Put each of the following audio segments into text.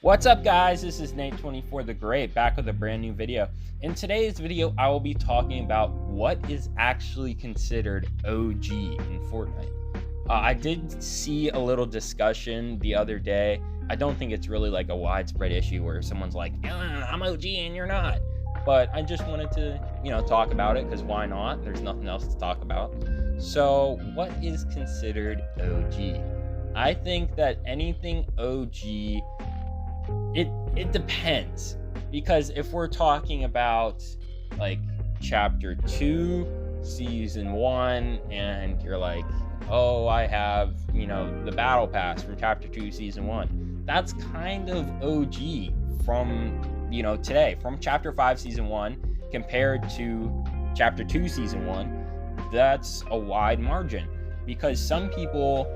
What's up, guys? This is Nate24 the Great, back with a brand new video. In today's video, I will be talking about what is actually considered OG in Fortnite. I did see a little discussion the other day. I don't think it's really like a widespread issue where someone's like, I'm OG and you're not. But I just wanted to, talk about it because why not? There's nothing else to talk about. So what is considered OG? I think that anything OG, it depends, because if we're talking about like chapter 2 season 1 and you're like, oh, I have the battle pass from chapter 2 season 1, that's kind of OG from today, from chapter 5 season 1 compared to chapter 2 season 1. That's a wide margin, because some people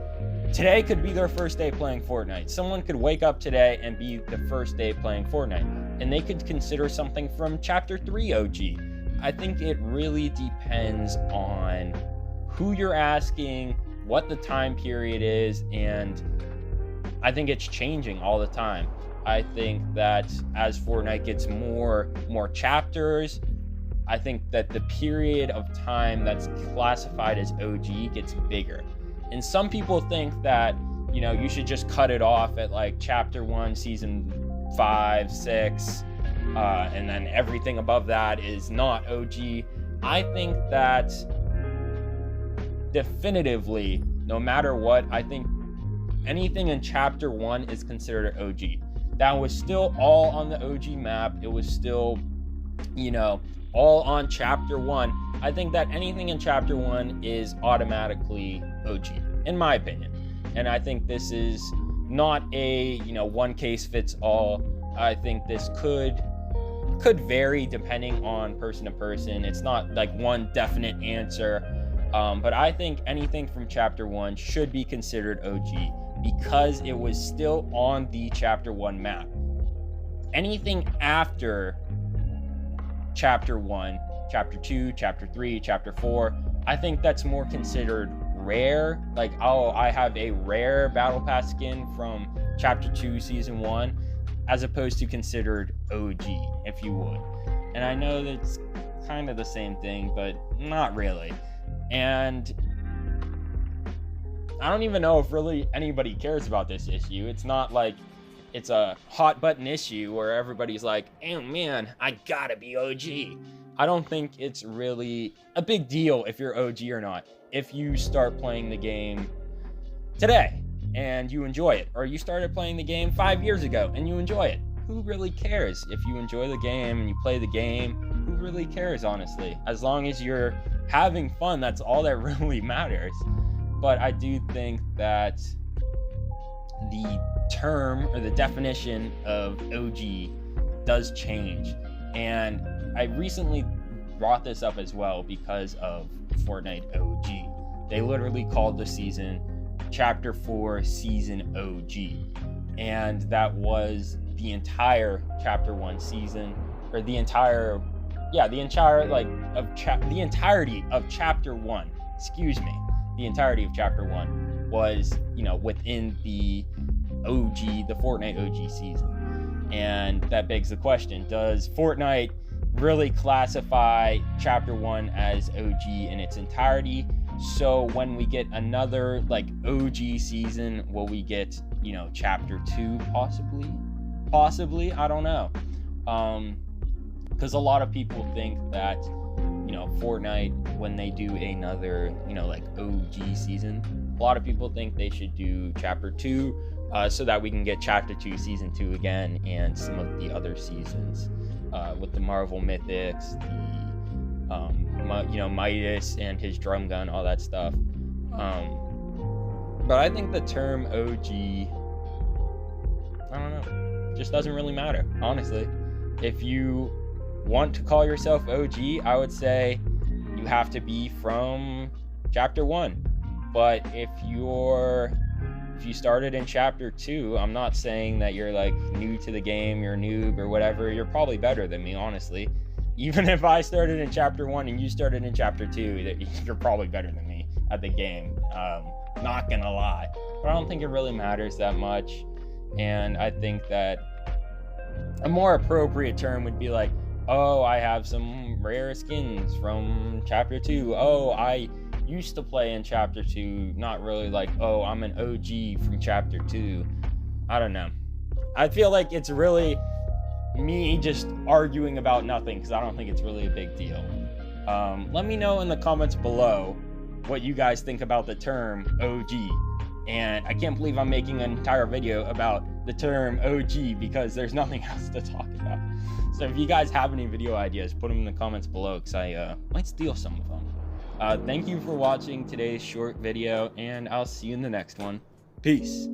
today could be their first day playing Fortnite. Someone could wake up today and be the first day playing Fortnite, and they could consider something from Chapter 3 OG. I think it really depends on who you're asking, what the time period is, and I think it's changing all the time. I think that as Fortnite gets more chapters, I think that the period of time that's classified as OG gets bigger. And some people think that, you should just cut it off at like chapter 1, season 5, 6, and then everything above that is not OG. I think that definitively, no matter what, I think anything in chapter 1 is considered OG. That was still all on the OG map. It was still, all on chapter 1. I think that anything in chapter 1 is automatically OG, in my opinion. And I think this is not a, one case fits all. I think this could vary depending on person to person. It's not like one definite answer. But I think anything from chapter 1 should be considered OG because it was still on the chapter 1 map. Anything after chapter 1, chapter 2, chapter 3, chapter 4, I think that's more considered rare. Like, oh, I have a rare battle pass skin from chapter 2 season 1, as opposed to considered OG, if you would. And I know that's kind of the same thing, but not really. And I don't even know if really anybody cares about this issue. It's not like it's a hot button issue where everybody's like, oh man, I gotta be OG. I don't think it's really a big deal if you're OG or not. If you start playing the game today and you enjoy it, or you started playing the game 5 years ago and you enjoy it, who really cares? If you enjoy the game and you play the game, who really cares, honestly? As long as you're having fun, that's all that really matters. But I do think that the term or the definition of OG does change. And I recently brought this up as well because of Fortnite OG. They literally called the season Chapter 4 Season OG. And that was the entire Chapter 1 season, or the entirety of Chapter 1. Excuse me. The entirety of Chapter 1 was, within the OG, the Fortnite OG season. And that begs the question, does Fortnite really classify Chapter 1 as OG in its entirety? So when we get another OG season, will we get, Chapter 2 possibly? I don't know. Because a lot of people think that, Fortnite, when they do another, OG season, a lot of people think they should do Chapter 2, so that we can get Chapter 2 Season 2 again, and some of the other seasons, with the Marvel Mythics, the, Midas and his drum gun, all that stuff. But I think the term OG, I don't know, just doesn't really matter, honestly. If you want to call yourself OG, I would say you have to be from Chapter 1. But if you started in Chapter 2, I'm not saying that you're new to the game, you're a noob or whatever. You're probably better than me, honestly. Even if I started in Chapter 1 and you started in Chapter 2, you're probably better than me at the game. Not gonna lie. But I don't think it really matters that much. And I think that A more appropriate term would be like, oh, I have some rare skins from chapter 2. Oh, I used to play in chapter 2. Not really like, oh, I'm an OG from chapter 2. I don't know. I feel like it's really me just arguing about nothing because I don't think it's really a big deal. Let me know in the comments below what you guys think about the term OG. And I can't believe I'm making an entire video about the term OG because there's nothing else to talk about. So if you guys have any video ideas, put them in the comments below because I might steal some of them. Thank you for watching today's short video, and I'll see you in the next one. Peace.